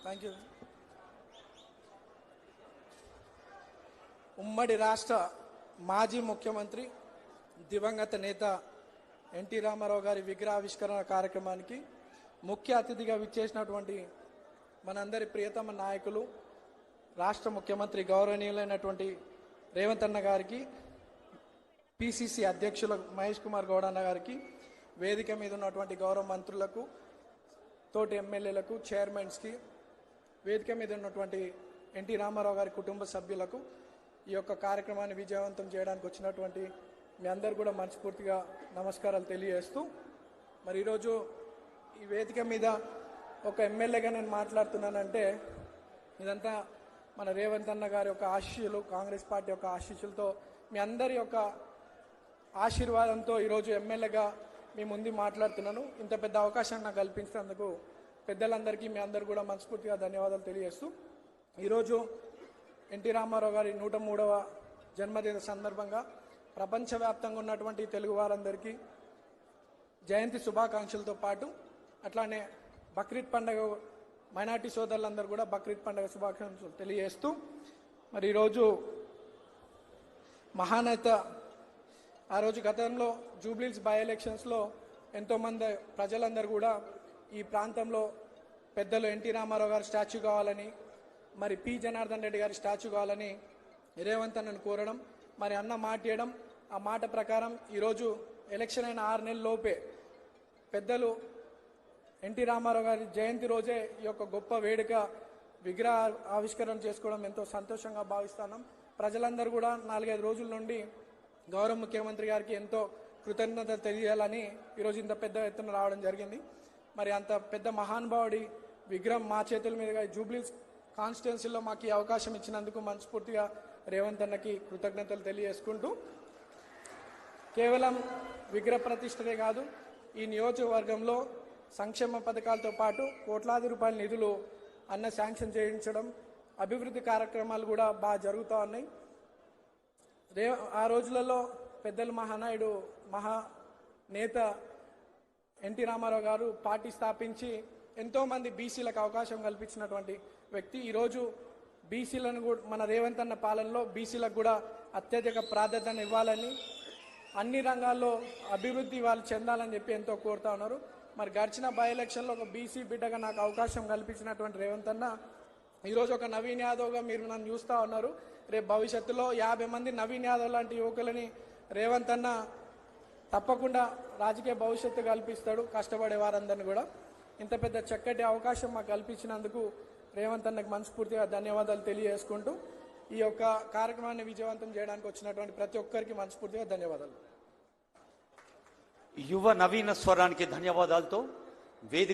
Thank you. ఉమ్మడి రాష్ట్ర మాజీ ముఖ్యమంత్రి దివంగత నేత ఎన్టీ రామారావు గారి విగ్రహావిష్కరణ కార్యక్రమానికి ముఖ్య అతిథిగా విచ్చేసినటువంటి మనందరి ప్రియతమ నాయకులు రాష్ట్ర ముఖ్యమంత్రి గౌరవనీయులైనటువంటి రేవంత్ అన్న గారికి, పిసిసి అధ్యక్షులు మహేష్ కుమార్ గౌడ్ అన్న గారికి, వేదిక మీద ఉన్నటువంటి గౌరవ మంత్రులకు, తోటి ఎమ్మెల్యేలకు, చైర్మన్స్కి, వేదిక మీద ఉన్నటువంటి ఎన్టీ రామారావు గారి కుటుంబ సభ్యులకు, ఈ యొక్క కార్యక్రమాన్ని విజయవంతం చేయడానికి వచ్చినటువంటి మీ అందరు కూడా మనస్ఫూర్తిగా నమస్కారాలు తెలియజేస్తూ, మరి ఈరోజు ఈ వేదిక మీద ఒక ఎమ్మెల్యేగా నేను మాట్లాడుతున్నానంటే ఇదంతా మన రేవంత్ అన్న గారి యొక్క ఆశీస్సులు, కాంగ్రెస్ పార్టీ యొక్క ఆశీస్సులతో, మీ అందరి యొక్క ఆశీర్వాదంతో ఈరోజు ఎమ్మెల్యేగా మీ ముందు మాట్లాడుతున్నాను. ఇంత పెద్ద అవకాశం నాకు కల్పించినందుకు పెద్దలందరికీ మీ అందరు కూడా మనస్ఫూర్తిగా ధన్యవాదాలు తెలియజేస్తూ, ఈరోజు ఎన్టీ రామారావు గారి 103వ జన్మదిన సందర్భంగా ప్రపంచవ్యాప్తంగా ఉన్నటువంటి తెలుగు వారందరికీ జయంతి శుభాకాంక్షలతో పాటు అట్లానే బక్రీద్ పండుగ మైనార్టీ సోదరులందరూ కూడా బక్రీద్ పండుగ శుభాకాంక్షలు తెలియజేస్తూ, మరి ఈరోజు మహానేత ఆ రోజు గతంలో జూబ్లీహిల్స్ బై ఎలక్షన్స్లో ఎంతోమంది ప్రజలందరూ కూడా ఈ ప్రాంతంలో పెద్దలు ఎన్టీ రామారావు గారి స్టాచ్యూ కావాలని, మరి పి జనార్దన్ రెడ్డి గారి స్టాచ్యూ కావాలని రేవంత్ అన్నను కోరడం, మరి అన్న మాట ఇవ్వడం, ఆ మాట ప్రకారం ఈరోజు ఎలక్షన్ అయిన 6 నెలల లోపే పెద్దలు ఎన్టీ రామారావు గారి జయంతి రోజే ఈ యొక్క గొప్ప వేడుక విగ్రహ ఆవిష్కరణ చేసుకోవడం ఎంతో సంతోషంగా భావిస్తున్నాం. ప్రజలందరూ కూడా 4-5 రోజుల నుండి గౌరవ ముఖ్యమంత్రి గారికి ఎంతో కృతజ్ఞతలు తెలియాలని ఈరోజు ఇంత పెద్ద ఎత్తున రావడం జరిగింది. మరి అంత పెద్ద మహానుభావుడి విగ్రహం మా చేతుల మీదుగా జూబ్లీహిల్స్ కాన్స్టిట్యున్సీలో మాకు ఈ అవకాశం ఇచ్చినందుకు మనస్ఫూర్తిగా రేవంత్ అన్నకి కృతజ్ఞతలు తెలియజేసుకుంటూ, కేవలం విగ్రహ ప్రతిష్టనే కాదు, ఈ నియోజకవర్గంలో సంక్షేమ పథకాలతో పాటు కోట్లాది రూపాయల నిధులు అన్న శాంక్షన్ చేయించడం, అభివృద్ధి కార్యక్రమాలు కూడా బాగా జరుగుతూ ఉన్నాయి. ఆ రోజులలో పెద్దలు మహానాయుడు మహానేత ఎన్టీ రామారావు గారు పార్టీ స్థాపించి ఎంతోమంది బీసీలకు అవకాశం కల్పించినటువంటి వ్యక్తి. ఈరోజు బీసీలను కూడా మన రేవంత్ అన్న పాలనలో బీసీలకు కూడా అత్యధిక ప్రాధాన్యత ఇవ్వాలని, అన్ని రంగాల్లో అభివృద్ధి వాళ్ళు చెందాలని చెప్పి ఎంతో కోరుతా ఉన్నారు. మరి గడిచిన బై ఎలక్షన్లో ఒక బీసీ బిడ్డగా నాకు అవకాశం కల్పించినటువంటి రేవంత్ అన్న ఈరోజు ఒక నవీన్ యాదవ్గా మీరు నన్ను చూస్తూ ఉన్నారు. రేపు భవిష్యత్తులో 50 మంది నవీన్ యాదవ్ లాంటి యువకులని రేవంత్ అన్న తప్పకుండా రాజకీయ భవిష్యత్తు కల్పిస్తాడు, కష్టపడే వారందరినీ కూడా. ఇంత పెద్ద చక్కటి అవకాశం మాకు కల్పించినందుకు రేవంత్ అన్నకు మనస్ఫూర్తిగా ధన్యవాదాలు తెలియజేసుకుంటూ, ఈ యొక్క కార్యక్రమాన్ని విజయవంతం చేయడానికి వచ్చినటువంటి ప్రతి ఒక్కరికి మనస్ఫూర్తిగా ధన్యవాదాలు. యువ నవీన స్వరానికి ధన్యవాదాలతో వేదిక